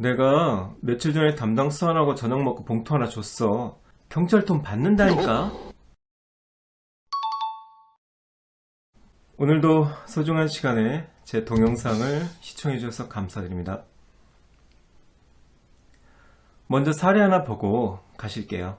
내가 며칠 전에 담당 수환하고 저녁 먹고 봉투 하나 줬어. 경찰 돈 받는다니까? 오늘도 소중한 시간에 제 동영상을 시청해주셔서 감사드립니다. 먼저 사례 하나 보고 가실게요.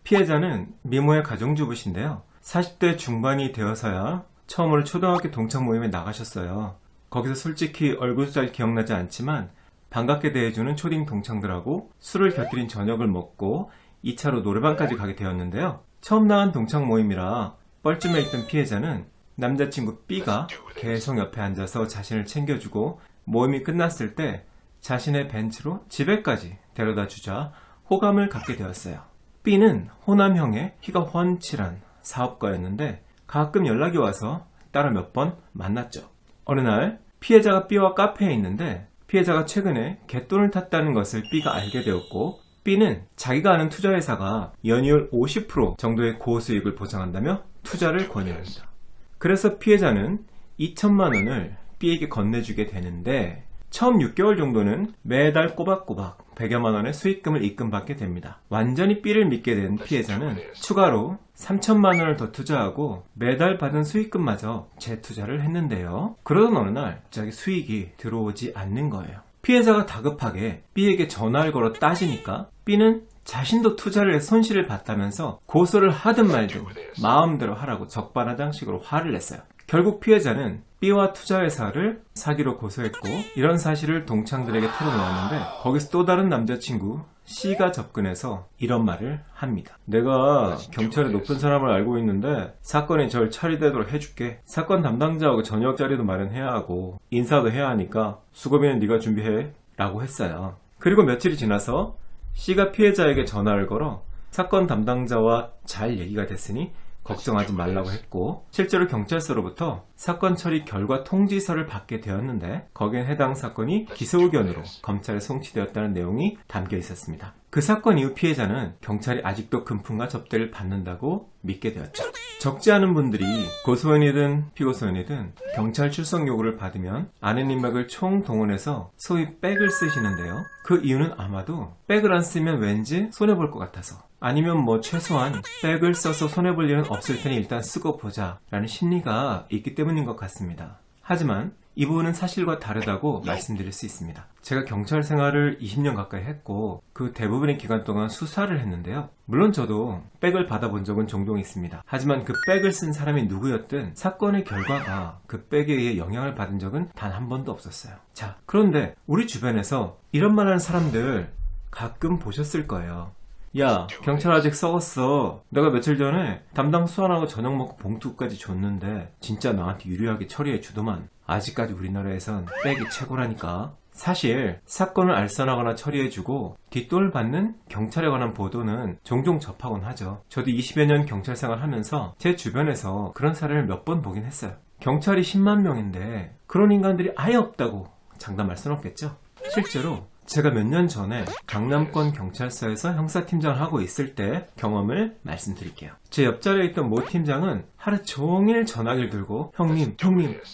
피해자는 미모의 가정주부신데요. 40대 중반이 되어서야 처음으로 초등학교 동창 모임에 나가셨어요. 거기서 솔직히 얼굴도 잘 기억나지 않지만 반갑게 대해주는 초딩 동창들하고 술을 곁들인 저녁을 먹고 2차로 노래방까지 가게 되었는데요. 처음 나간 동창 모임이라 뻘쭘해 있던 피해자는 남자친구 B가 계속 옆에 앉아서 자신을 챙겨주고 모임이 끝났을 때 자신의 벤츠로 집에까지 데려다 주자 호감을 갖게 되었어요. B는 호남형의 키가 훤칠한 사업가였는데 가끔 연락이 와서 따로 몇 번 만났죠. 어느 날 피해자가 B와 카페에 있는데 피해자가 최근에 갯돈을 탔다는 것을 B가 알게 되었고 B는 자기가 아는 투자회사가 연이율 50% 정도의 고수익을 보장한다며 투자를 권유합니다. 그래서 피해자는 2천만 원을 B에게 건네주게 되는데 처음 6개월 정도는 매달 꼬박꼬박 100여만 원의 수익금을 입금받게 됩니다. 완전히 B를 믿게 된 피해자는 추가로 3천만 원을 더 투자하고 매달 받은 수익금마저 재투자를 했는데요. 그러던 어느 날 갑자기 수익이 들어오지 않는 거예요. 피해자가 다급하게 B에게 전화를 걸어 따지니까 B는 자신도 투자를 해 손실을 봤다면서 고소를 하든 말든 마음대로 하라고 적반하장식으로 화를 냈어요. 결국 피해자는 B와 투자회사를 사기로 고소했고 이런 사실을 동창들에게 털어놓았는데 거기서 또 다른 남자친구 C가 접근해서 이런 말을 합니다. 내가 경찰의 높은 사람을 알고 있는데 사건이 절 처리되도록 해줄게. 사건 담당자하고 저녁 자리도 마련해야 하고 인사도 해야 하니까 수고비는 네가 준비해 라고 했어요. 그리고 며칠이 지나서 C가 피해자에게 전화를 걸어 사건 담당자와 잘 얘기가 됐으니 걱정하지 말라고 했고 실제로 경찰서로부터 사건 처리 결과 통지서를 받게 되었는데 거기엔 해당 사건이 기소 의견으로 검찰에 송치되었다는 내용이 담겨 있었습니다. 그 사건 이후 피해자는 경찰이 아직도 금품과 접대를 받는다고 믿게 되었죠. 적지 않은 분들이 고소인이든 피고소인이든 경찰 출석 요구를 받으면 아는 인맥을 총동원해서 소위 백을 쓰시는데요. 그 이유는 아마도 백을 안 쓰면 왠지 손해볼 것 같아서 아니면 뭐 최소한 백을 써서 손해볼 일은 없을 테니 일단 쓰고 보자 라는 심리가 있기 때문인 것 같습니다. 하지만 이 부분은 사실과 다르다고 말씀드릴 수 있습니다. 제가 경찰 생활을 20년 가까이 했고 그 대부분의 기간 동안 수사를 했는데요. 물론 저도 백을 받아본 적은 종종 있습니다. 하지만 그 백을 쓴 사람이 누구였든 사건의 결과가 그 백에 의해 영향을 받은 적은 단 한 번도 없었어요. 자, 그런데 우리 주변에서 이런 말 하는 사람들 가끔 보셨을 거예요. 야, 경찰 아직 썩었어. 내가 며칠 전에 담당 수환하고 저녁 먹고 봉투까지 줬는데 진짜 나한테 유리하게 처리해 주더만. 아직까지 우리나라에선 백이 최고라니까. 사실 사건을 알선하거나 처리해주고 뒷돈을 받는 경찰에 관한 보도는 종종 접하곤 하죠. 저도 20여 년 경찰 생활하면서 제 주변에서 그런 사례를 몇 번 보긴 했어요. 경찰이 10만 명인데 그런 인간들이 아예 없다고 장담할 순 없겠죠. 실제로 제가 몇 년 전에 강남권 경찰서에서 형사팀장을 하고 있을 때 경험을 말씀드릴게요. 제 옆자리에 있던 모 팀장은 하루 종일 전화기를 들고 형님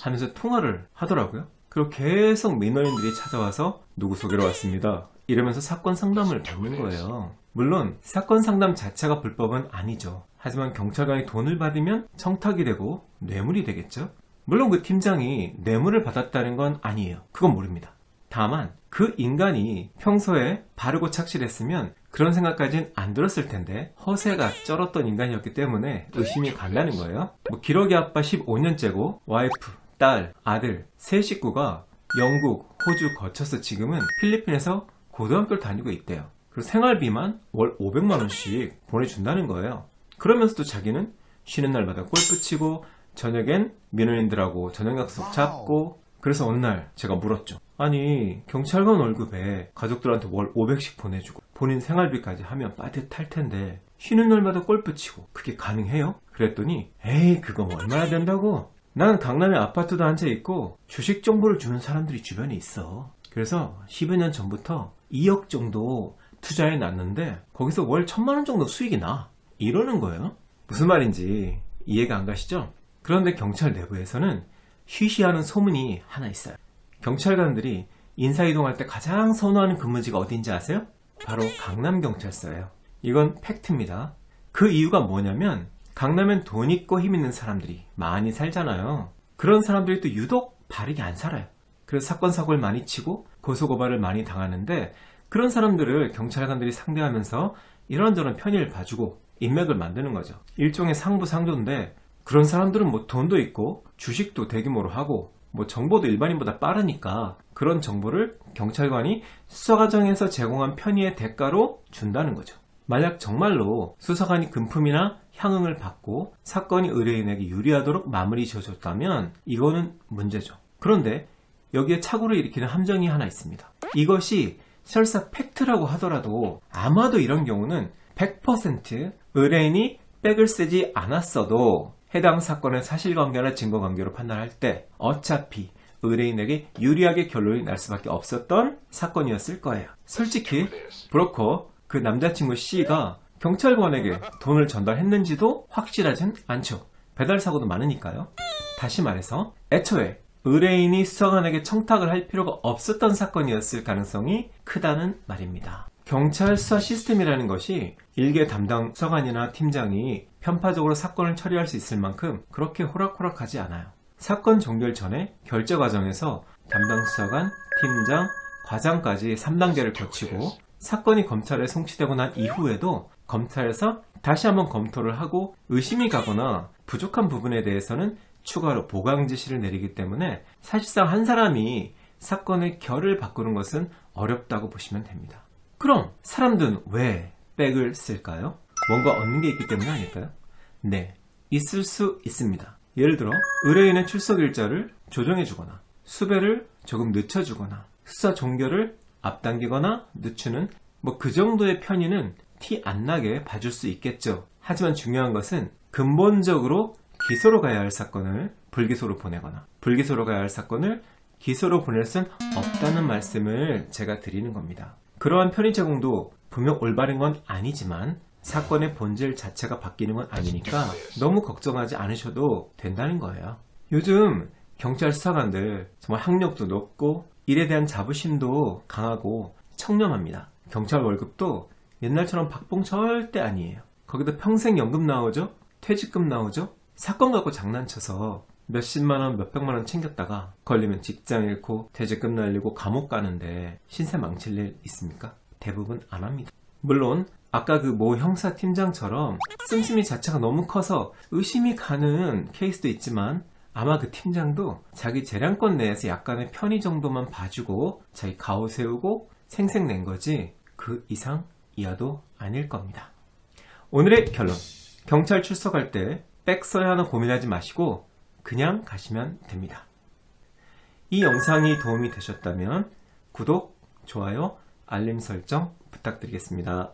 하면서 통화를 하더라고요. 그리고 계속 민원인들이 찾아와서 누구 소개로 왔습니다 이러면서 사건 상담을 받는 거예요. 물론 사건 상담 자체가 불법은 아니죠. 하지만 경찰관이 돈을 받으면 청탁이 되고 뇌물이 되겠죠. 물론 그 팀장이 뇌물을 받았다는 건 아니에요. 그건 모릅니다. 다만 그 인간이 평소에 바르고 착실했으면 그런 생각까지는 안 들었을 텐데 허세가 쩔었던 인간이었기 때문에 의심이 간다는 거예요. 기러기 아빠 15년째고 와이프, 딸, 아들 세 식구가 영국, 호주 거쳐서 지금은 필리핀에서 고등학교를 다니고 있대요. 그리고 생활비만 월 500만 원씩 보내준다는 거예요. 그러면서도 자기는 쉬는 날마다 골프 치고 저녁엔 민원인들하고 저녁 약속 잡고. 그래서 어느 날 제가 물었죠. 아니 경찰관 월급에 가족들한테 월 500씩 보내주고 본인 생활비까지 하면 빠듯할 텐데 쉬는 날마다 골프 치고 그게 가능해요? 그랬더니 에이 그거 얼마나 된다고. 난 강남에 아파트도 한 채 있고 주식 정보를 주는 사람들이 주변에 있어. 그래서 10여 년 전부터 2억 정도 투자해 놨는데 거기서 월 1,000만 원 정도 수익이 나. 이러는 거예요. 무슨 말인지 이해가 안 가시죠? 그런데 경찰 내부에서는 쉬쉬하는 소문이 하나 있어요. 경찰관들이 인사이동할 때 가장 선호하는 근무지가 어딘지 아세요? 바로 강남경찰서예요. 이건 팩트입니다. 그 이유가 뭐냐면 강남엔 돈 있고 힘 있는 사람들이 많이 살잖아요. 그런 사람들이 또 유독 바르게 안 살아요. 그래서 사건 사고를 많이 치고 고소고발을 많이 당하는데 그런 사람들을 경찰관들이 상대하면서 이런저런 편의를 봐주고 인맥을 만드는 거죠. 일종의 상부상조인데 그런 사람들은 뭐 돈도 있고 주식도 대규모로 하고 뭐 정보도 일반인보다 빠르니까 그런 정보를 경찰관이 수사 과정에서 제공한 편의의 대가로 준다는 거죠. 만약 정말로 수사관이 금품이나 향응을 받고 사건이 의뢰인에게 유리하도록 마무리 지어줬다면 이거는 문제죠. 그런데 여기에 착오를 일으키는 함정이 하나 있습니다. 이것이 설사 팩트라고 하더라도 아마도 이런 경우는 100% 의뢰인이 백을 쓰지 않았어도 해당 사건의 사실관계나 증거관계로 판단할 때 어차피 의뢰인에게 유리하게 결론이 날 수밖에 없었던 사건이었을 거예요. 솔직히 브로커 그 남자친구 C가 경찰관에게 돈을 전달했는지도 확실하진 않죠. 배달사고도 많으니까요. 다시 말해서 애초에 의뢰인이 수사관에게 청탁을 할 필요가 없었던 사건이었을 가능성이 크다는 말입니다. 경찰 수사 시스템이라는 것이 일개 담당 수사관이나 팀장이 편파적으로 사건을 처리할 수 있을 만큼 그렇게 호락호락하지 않아요. 사건 종결 전에 결재 과정에서 담당 수사관, 팀장, 과장까지 3단계를 거치고 사건이 검찰에 송치되고 난 이후에도 검찰에서 다시 한번 검토를 하고 의심이 가거나 부족한 부분에 대해서는 추가로 보강 지시를 내리기 때문에 사실상 한 사람이 사건의 결을 바꾸는 것은 어렵다고 보시면 됩니다. 그럼 사람들은 왜 백을 쓸까요? 뭔가 얻는 게 있기 때문에 아닐까요? 네, 있을 수 있습니다. 예를 들어 의뢰인의 출석 일자를 조정해주거나 수배를 조금 늦춰주거나 수사 종결을 앞당기거나 늦추는 뭐 그 정도의 편의는 티 안 나게 봐줄 수 있겠죠. 하지만 중요한 것은 근본적으로 기소로 가야 할 사건을 불기소로 보내거나 불기소로 가야 할 사건을 기소로 보낼 순 없다는 말씀을 제가 드리는 겁니다. 그러한 편의 제공도 분명 올바른 건 아니지만 사건의 본질 자체가 바뀌는 건 아니니까 너무 걱정하지 않으셔도 된다는 거예요. 요즘 경찰 수사관들 정말 학력도 높고 일에 대한 자부심도 강하고 청렴합니다. 경찰 월급도 옛날처럼 박봉 절대 아니에요. 거기다 평생 연금 나오죠? 퇴직금 나오죠? 사건 갖고 장난쳐서 몇십만원, 몇백만원 챙겼다가 걸리면 직장 잃고 퇴직금 날리고 감옥 가는데 신세 망칠 일 있습니까? 대부분 안 합니다. 물론 아까 그 모 형사팀장처럼 씀씀이 자체가 너무 커서 의심이 가는 케이스도 있지만 아마 그 팀장도 자기 재량권 내에서 약간의 편의 정도만 봐주고 자기 가오 세우고 생색낸 거지 그 이상 이하도 아닐 겁니다. 오늘의 결론. 경찰 출석할 때 백 써야 하나 고민하지 마시고 그냥 가시면 됩니다. 이 영상이 도움이 되셨다면 구독, 좋아요, 알림 설정 부탁드리겠습니다.